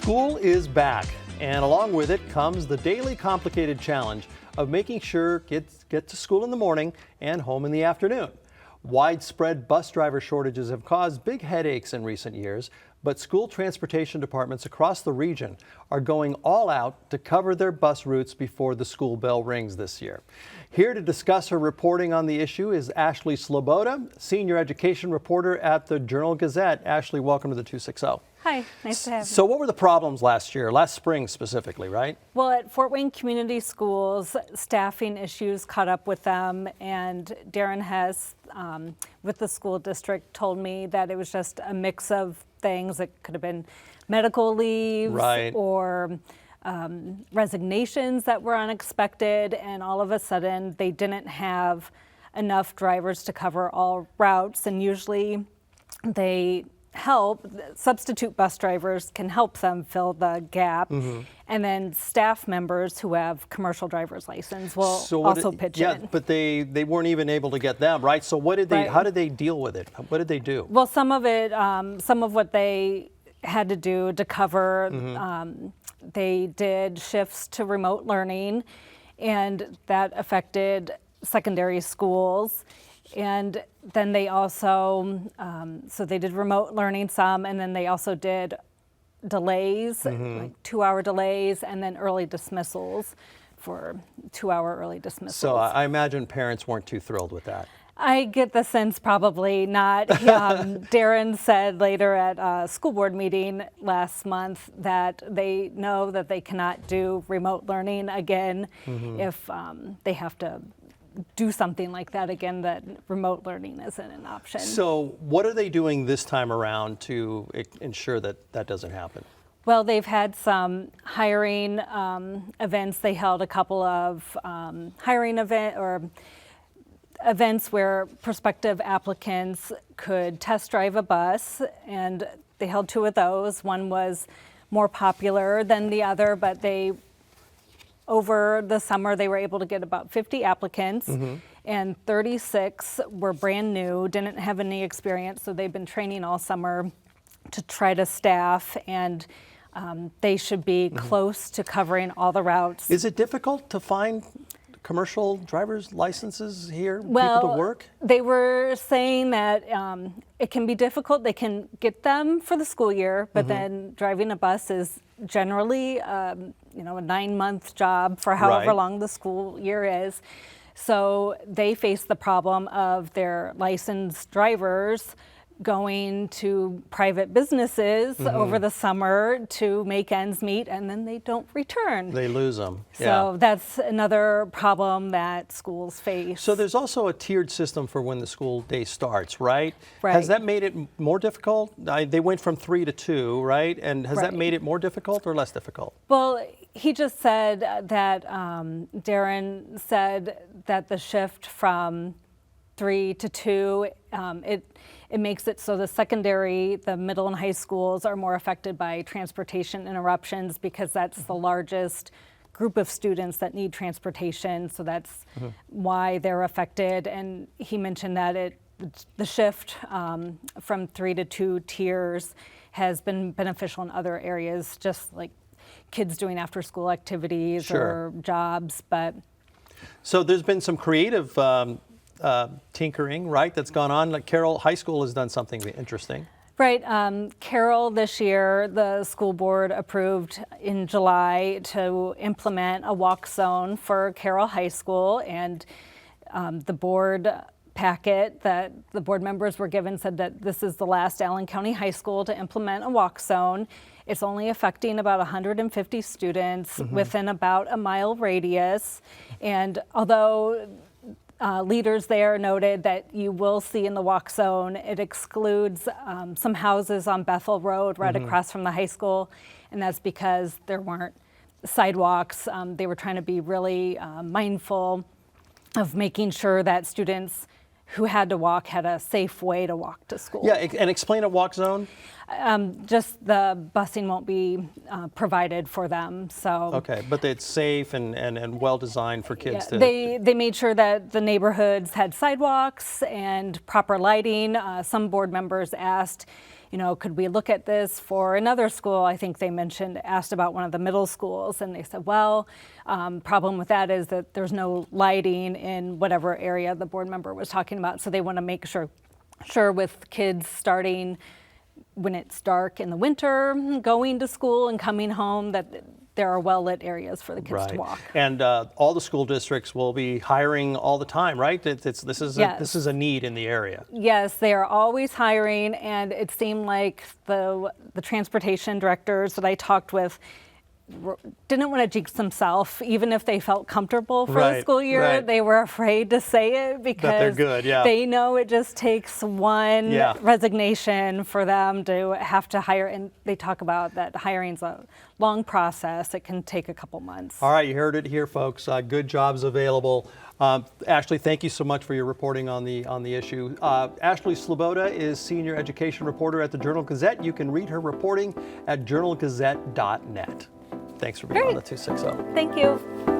School is back, and along with it comes the daily complicated challenge of making sure kids get to school in the morning and home in the afternoon. Widespread bus driver shortages have caused big headaches in recent years, but school transportation departments across the region are going all out to cover their bus routes before the school bell rings this year. Here to discuss her reporting on the issue is Ashley Sloboda, senior education reporter at the Journal-Gazette. Ashley, welcome to the 260. Hi, nice to have you. So what were the problems last year, last spring specifically, right? Well, at Fort Wayne Community Schools, staffing issues caught up with them, and Darren Hess with the school district told me that it was just a mix of things. It could have been medical leaves, right, or resignations that were unexpected, and all of a sudden they didn't have enough drivers to cover all routes, and usually they substitute bus drivers can help them fill the gap, and then staff members who have commercial driver's license will also pitch in. Yeah, but they weren't even able to get them, right? So what did they? How did they deal with it? What did they do? Well, some of what they had to do to cover, they did shifts to remote learning, and that affected secondary schools. And then they also, so they did remote learning some, and then they also did delays, like 2-hour delays, and then early dismissals for 2-hour early dismissals. So I imagine parents weren't too thrilled with that. I get the sense probably not. Darren said later at a school board meeting last month that they know that they cannot do remote learning again if they have to do something like that again, that remote learning isn't an option. So what are they doing this time around to ensure that that doesn't happen? Well, they've had some hiring events. They held a couple of hiring events where prospective applicants could test drive a bus, and they held 2 of those. One was more popular than the other, but over the summer, they were able to get about 50 applicants, and 36 were brand new, didn't have any experience, so they've been training all summer to try to staff, and they should be close to covering all the routes. Is it difficult to find commercial driver's licenses here, well, people to work? They were saying that it can be difficult. They can get them for the school year, but then driving a bus is generally a 9-month job for however long the school year is. So they face the problem of their licensed drivers going to private businesses over the summer to make ends meet, and then they don't return. They lose them. So that's another problem that schools face. So there's also a tiered system for when the school day starts, right? Right. Has that made it more difficult? They went from 3 to 2, right? And has that made it more difficult or less difficult? Well, he just said that Darren said that the shift from 3 to 2, it makes it so the middle and high schools are more affected by transportation interruptions, because that's the largest group of students that need transportation. So that's why they're affected. And he mentioned that the shift from 3 to 2 tiers has been beneficial in other areas, just like kids doing after school activities or jobs. So there's been some creative tinkering, right, that's gone on. Like Carroll High School has done something interesting. Right. Carroll this year, the school board approved in July to implement a walk zone for Carroll High School, and the board packet that the board members were given said that this is the last Allen County High School to implement a walk zone. It's only affecting about 150 students within about a mile radius, and although leaders there noted that you will see in the walk zone, it excludes some houses on Bethel Road right across from the high school, and that's because there weren't sidewalks. They were trying to be really mindful of making sure that students who had to walk had a safe way to walk to school. Yeah, and explain a walk zone. Just the busing won't be provided for them. So okay, but it's safe and well designed for kids to. They made sure that the neighborhoods had sidewalks and proper lighting. Some board members asked, could we look at this for another school? I think they asked about one of the middle schools, and they said, well, problem with that is that there's no lighting in whatever area the board member was talking about. So they want to make sure with kids starting when it's dark in the winter, going to school and coming home, that there are well-lit areas for the kids to walk. And all the school districts will be hiring all the time, right? This is a need in the area. Yes, they are always hiring, and it seemed like the transportation directors that I talked with didn't want to jinx themselves, even if they felt comfortable for the school year. Right. They were afraid to say it because they're good, they know it just takes one resignation for them to have to hire. And they talk about that hiring's a long process. It can take a couple months. All right, you heard it here, folks. Good jobs available. Ashley, thank you so much for your reporting on the issue. Ashley Sloboda is Senior Education Reporter at the Journal-Gazette. You can read her reporting at journalgazette.net. Thanks for being on the 260. Thank you.